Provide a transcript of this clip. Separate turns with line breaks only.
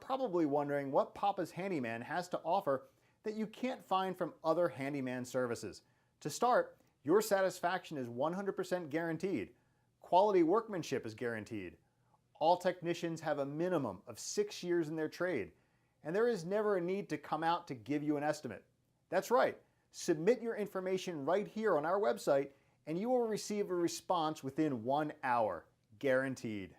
probably wondering what Papa's Handyman has to offer that you can't find from other handyman services. To start, your satisfaction is 100% guaranteed. Quality workmanship is guaranteed. All technicians have a minimum of 6 years in their trade, and there is never a need to come out to give you an estimate. That's right, submit your information right here on our website and you will receive a response within 1 hour, guaranteed.